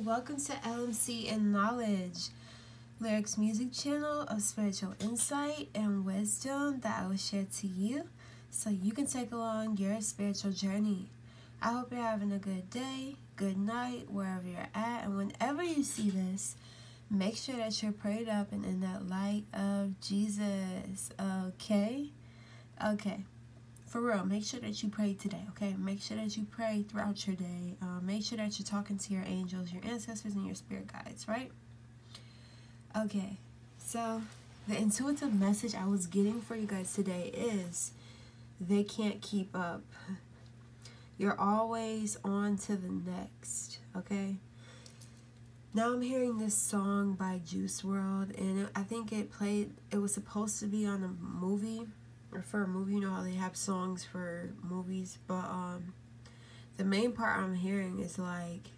welcome to LMC and Knowledge, Lyrics Music Channel of spiritual insight and wisdom that I will share to you so you can take along your spiritual journey. I hope you're having a good day, good night, wherever you're at, and whenever you see this, make sure that you're prayed up and in that light of Jesus, okay? Okay. For real, make sure that you pray today, okay? Make sure that you pray throughout your day. Make sure that you're talking to your angels, your ancestors, and your spirit guides, right? Okay, so the intuitive message I was getting for you guys today is they can't keep up. You're always on to the next, okay? Now I'm hearing this song by Juice WRLD, and I think it was supposed to be on a movie. Or for a movie, you know how they have songs for movies, but the main part I'm hearing is like,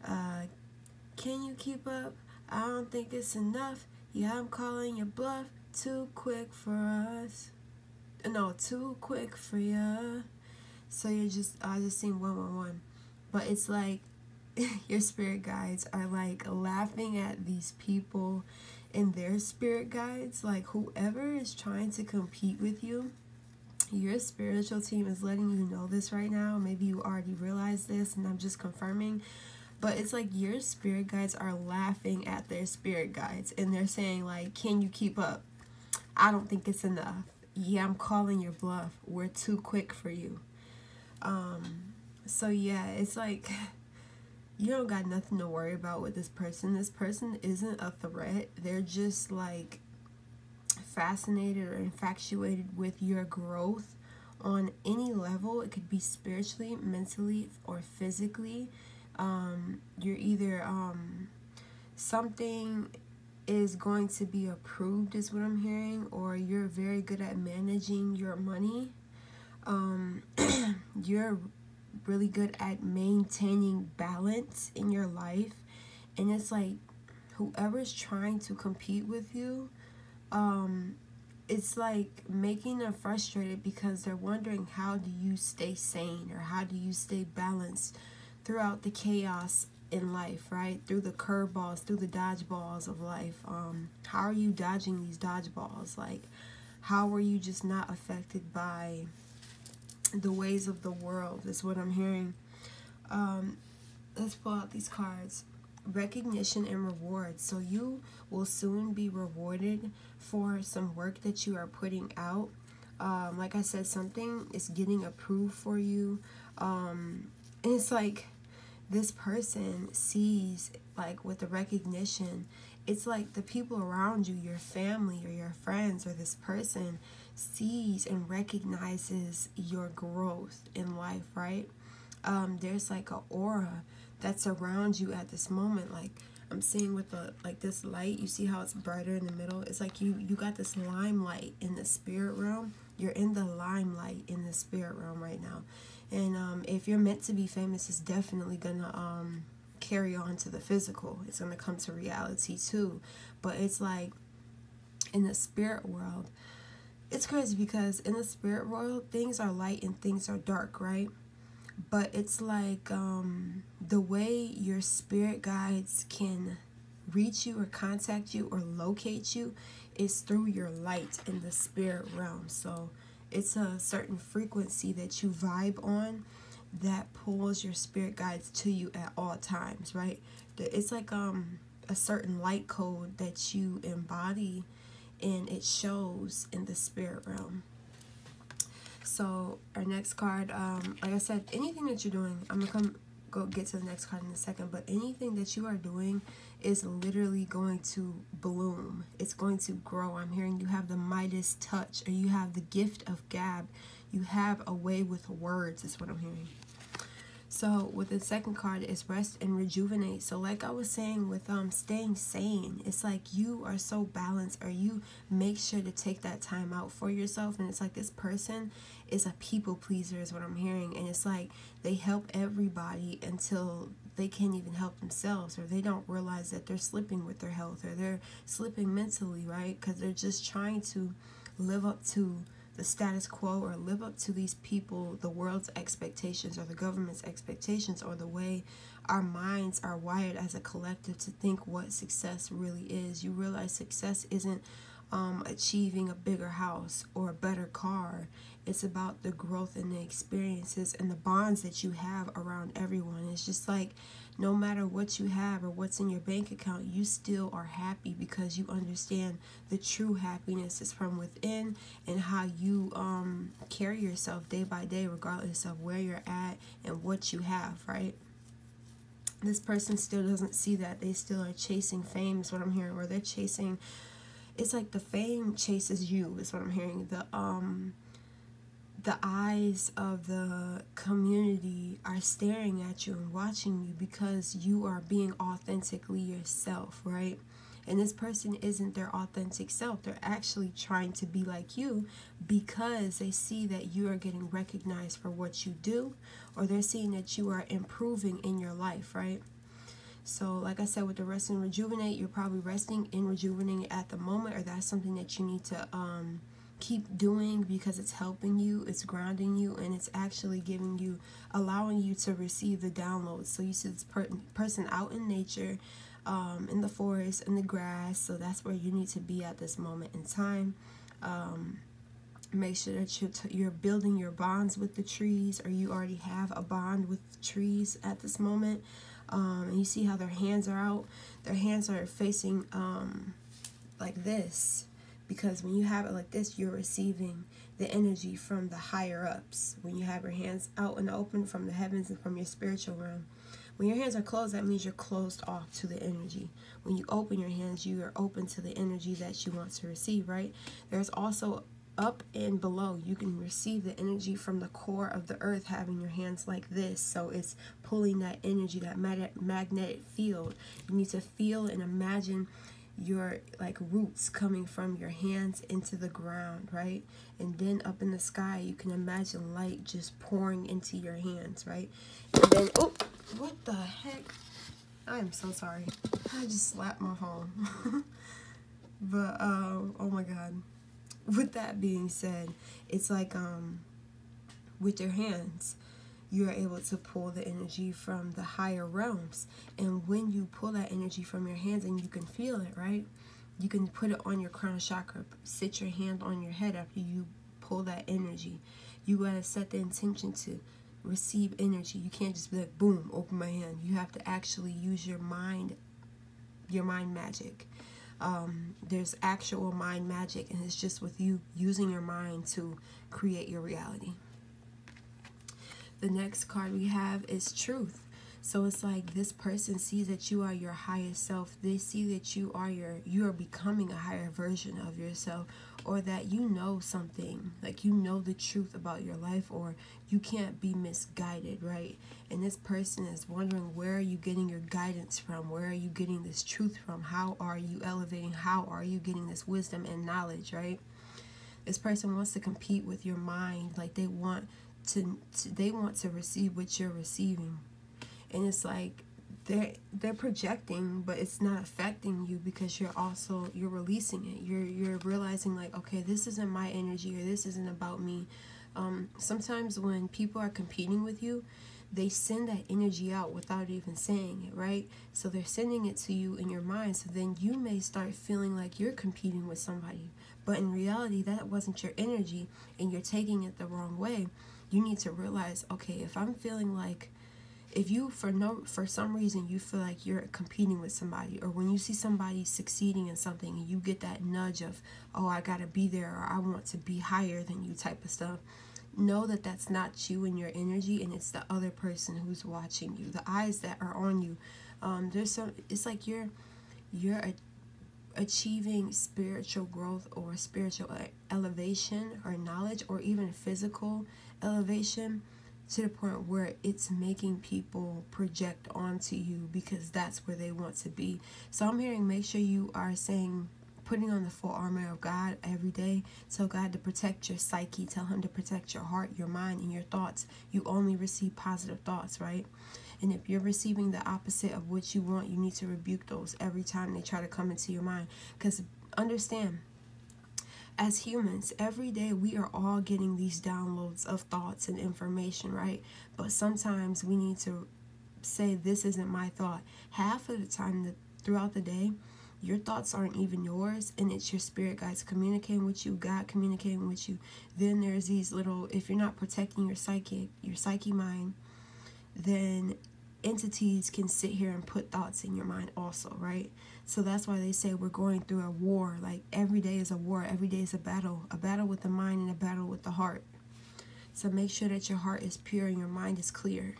can you keep up? I don't think it's enough. Yeah, I'm calling your bluff. Too quick for us. No, too quick for ya. So I just seen 111, but it's like your spirit guides are like laughing at these people and their spirit guides. Like whoever is trying to compete with you, your spiritual team is letting you know this right now. Maybe you already realized this and I'm just confirming, but it's like your spirit guides are laughing at their spirit guides and they're saying like, can you keep up? I don't think it's enough. Yeah, I'm calling your bluff. We're too quick for you. So yeah, it's like you don't got nothing to worry about with this person. This person isn't a threat. They're just like fascinated or infatuated with your growth on any level. It could be spiritually, mentally, or physically. You're either something is going to be approved is what I'm hearing, or you're very good at managing your money. You're really good at maintaining balance in your life, and it's like whoever's trying to compete with you, it's like making them frustrated because they're wondering, how do you stay sane or how do you stay balanced throughout the chaos in life, right? Through the curveballs, through the dodgeballs of life. How are you dodging these dodgeballs? Like, how are you just not affected by the ways of the world is what I'm hearing. Let's pull out these cards. Recognition and reward. So you will soon be rewarded for some work that you are putting out. Like I said, something is getting approved for you. And it's like this person sees, like with the recognition, it's like the people around you, your family or your friends or this person sees and recognizes your growth in life, right? There's like an aura that's around you at this moment. Like I'm seeing with the like this light, you see how it's brighter in the middle? It's like you got this limelight in the spirit realm. You're in the limelight in the spirit realm right now. And if you're meant to be famous, it's definitely gonna carry on to the physical. It's gonna come to reality too. But it's like in the spirit world, it's crazy because in the spirit world, things are light and things are dark, right? But it's like the way your spirit guides can reach you or contact you or locate you is through your light in the spirit realm. So it's a certain frequency that you vibe on that pulls your spirit guides to you at all times, right? It's like a certain light code that you embody, and it shows in the spirit realm. So our next card, like I said, anything that you're doing, I'm gonna go get to the next card in a second, but anything that you are doing is literally going to bloom. It's going to grow. I'm hearing you have the Midas touch, or you have the gift of gab. You have a way with words is what I'm hearing. So with the second card is rest and rejuvenate. So like I was saying with staying sane, it's like you are so balanced, or you make sure to take that time out for yourself. And it's like this person is a people pleaser is what I'm hearing. And it's like they help everybody until they can't even help themselves, or they don't realize that they're slipping with their health, or they're slipping mentally, right? Because they're just trying to live up to the status quo, or live up to these people, the world's expectations, or the government's expectations, or the way our minds are wired as a collective to think what success really is. You realize success isn't achieving a bigger house or a better car. It's about the growth and the experiences and the bonds that you have around everyone. It's just like no matter what you have or what's in your bank account, you still are happy because you understand the true happiness is from within, and how you carry yourself day by day regardless of where you're at and what you have, right? This person still doesn't see that. They still are chasing fame is what I'm hearing, or they're chasing, it's like the fame chases you is what I'm hearing. The eyes of the community are staring at you and watching you because you are being authentically yourself, right? And this person isn't their authentic self. They're actually trying to be like you because they see that you are getting recognized for what you do, or they're seeing that you are improving in your life, right? So like I said, with the rest and rejuvenate, you're probably resting and rejuvenating at the moment, or that's something that you need to keep doing because it's helping you, it's grounding you, and it's actually giving you, allowing you to receive the downloads. So you see this person out in nature, in the forest, in the grass. So that's where you need to be at this moment in time. Make sure that you're building your bonds with the trees, or you already have a bond with the trees at this moment. And you see how their hands are out. Their hands are facing like this, because when you have it like this, you're receiving the energy from the higher ups. When you have your hands out and open from the heavens and from your spiritual realm. When your hands are closed, that means you're closed off to the energy. When you open your hands, you are open to the energy that you want to receive, right? There's also up and below. You can receive the energy from the core of the earth, having your hands like this. So it's pulling that energy, that magnetic field. You need to feel and imagine your like roots coming from your hands into the ground, right? And then up in the sky, you can imagine light just pouring into your hands, right? And then, oh, what the heck? I'm so sorry. I just slapped my phone. But oh my god. With that being said, it's like with your hands, you are able to pull the energy from the higher realms. And when you pull that energy from your hands, and you can feel it, right? You can put it on your crown chakra. Sit your hand on your head after you pull that energy. You gotta set the intention to receive energy. You can't just be like, boom, open my hand. You have to actually use your mind magic. There's actual mind magic, and it's just with you using your mind to create your reality. The next card we have is truth. So it's like this person sees that you are your highest self. They see that you are becoming a higher version of yourself, or that you know something, like you know the truth about your life, or you can't be misguided, right? And this person is wondering, where are you getting your guidance from? Where are you getting this truth from? How are you elevating? How are you getting this wisdom and knowledge, right? This person wants to compete with your mind, like they want to receive what you're receiving. And it's like they're projecting, but it's not affecting you because you're releasing it. You're realizing like, okay, this isn't my energy, or this isn't about me. Sometimes when people are competing with you, they send that energy out without even saying it, right? So they're sending it to you in your mind. So then you may start feeling like you're competing with somebody, but in reality, that wasn't your energy, and you're taking it the wrong way. You need to realize, okay, if I'm feeling like, if you for some reason you feel like you're competing with somebody, or when you see somebody succeeding in something and you get that nudge of, oh, I gotta be there, or I want to be higher than you type of stuff, know that that's not you and your energy, and it's the other person who's watching you, the eyes that are on you. It's like you're achieving spiritual growth, or spiritual elevation, or knowledge, or even physical elevation, to the point where it's making people project onto you because that's where they want to be. So I'm hearing, make sure you are putting on the full armor of God every day. Tell God to protect your psyche. Tell him to protect your heart, your mind, and your thoughts. You only receive positive thoughts, right? And if you're receiving the opposite of what you want, you need to rebuke those every time they try to come into your mind. Because understand, as humans, every day we are all getting these downloads of thoughts and information, right? But sometimes we need to say this isn't my thought. Half of the time throughout the day, your thoughts aren't even yours, and it's your spirit guides communicating with you, God communicating with you. Then there's these little, if you're not protecting your psyche mind, then entities can sit here and put thoughts in your mind also, right? So that's why they say we're going through a war. Like every day is a war, every day is a battle with the mind and a battle with the heart. So make sure that your heart is pure and your mind is clear.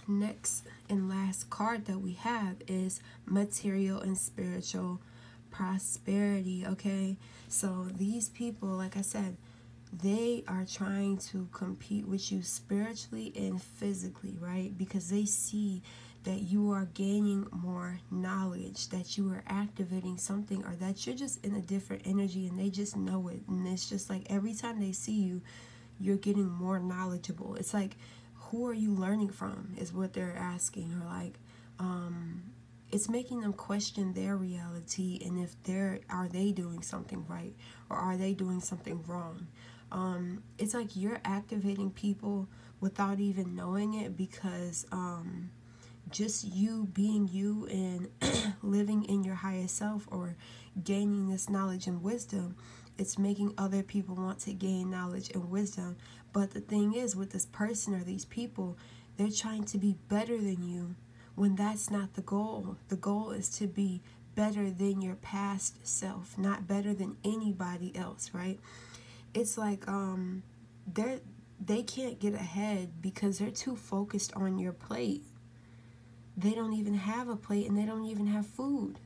Next and last card that we have is material and spiritual prosperity. Okay, so these people, like I said, they are trying to compete with you spiritually and physically, right? Because they see that you are gaining more knowledge, that you are activating something, or that you're just in a different energy, and they just know it. And it's just like every time they see you, you're getting more knowledgeable. It's like, who are you learning from is what they're asking. Or like, it's making them question their reality, and if are they doing something right, or are they doing something wrong. It's like you're activating people without even knowing it, because just you being you and living in your highest self, or gaining this knowledge and wisdom, it's making other people want to gain knowledge and wisdom. But the thing is, with this person or these people, they're trying to be better than you, when that's not the goal. The goal is to be better than your past self, not better than anybody else, right? It's like they can't get ahead because they're too focused on your plate. They don't even have a plate, and they don't even have food.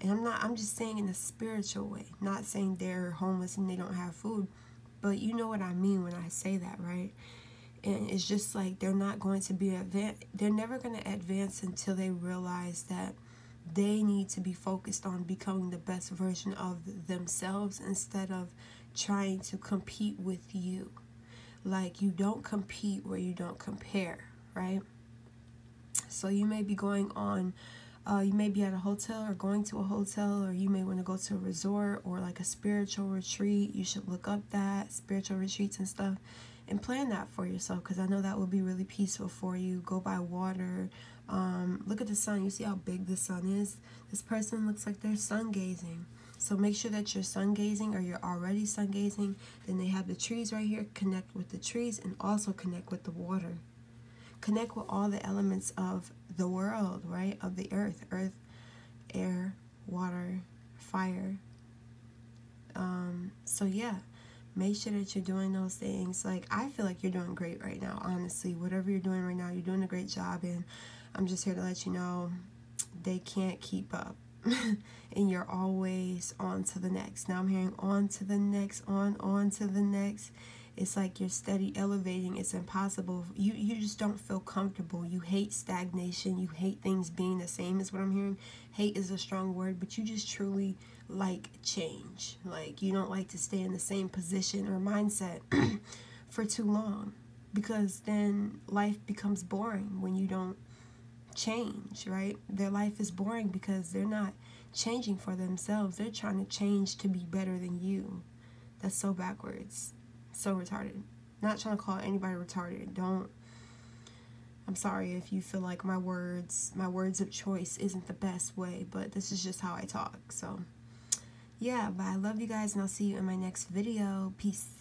And I'm just saying in a spiritual way, not saying they're homeless and they don't have food, but you know what I mean when I say that, right? And it's just like they're not going to be they're never going to advance until they realize that they need to be focused on becoming the best version of themselves, instead of trying to compete with you. Like, you don't compete where you don't compare, right? So you may be going on, you may be at a hotel or going to a hotel, or you may want to go to a resort or like a spiritual retreat. You should look up that spiritual retreats and stuff and plan that for yourself, because I know that would be really peaceful for you. Go by water. Look at the sun. You see how big the sun is? This person looks like they're sun gazing. So make sure that you're sun gazing, or you're already sun gazing. Then they have the trees right here. Connect with the trees, and also connect with the water. Connect with all the elements of the world, right? Of the earth, air, water, fire. So yeah, make sure that you're doing those things. Like, I feel like you're doing great right now, honestly. Whatever you're doing right now, you're doing a great job, and I'm just here to let you know they can't keep up. And you're always on to the next. Now I'm hearing on to the next, on to the next. It's like you're steady elevating. It's impossible. You just don't feel comfortable. You hate stagnation. You hate things being the same, is what I'm hearing. Hate is a strong word, but you just truly like change. Like, you don't like to stay in the same position or mindset for too long, because then life becomes boring when you don't change, right? Their life is boring because they're not changing for themselves. They're trying to change to be better than you. That's so backwards. So retarded. Not trying to call anybody retarded. I'm sorry if you feel like my words of choice isn't the best way, but this is just how I talk. So yeah, but I love you guys, and I'll see you in my next video. Peace.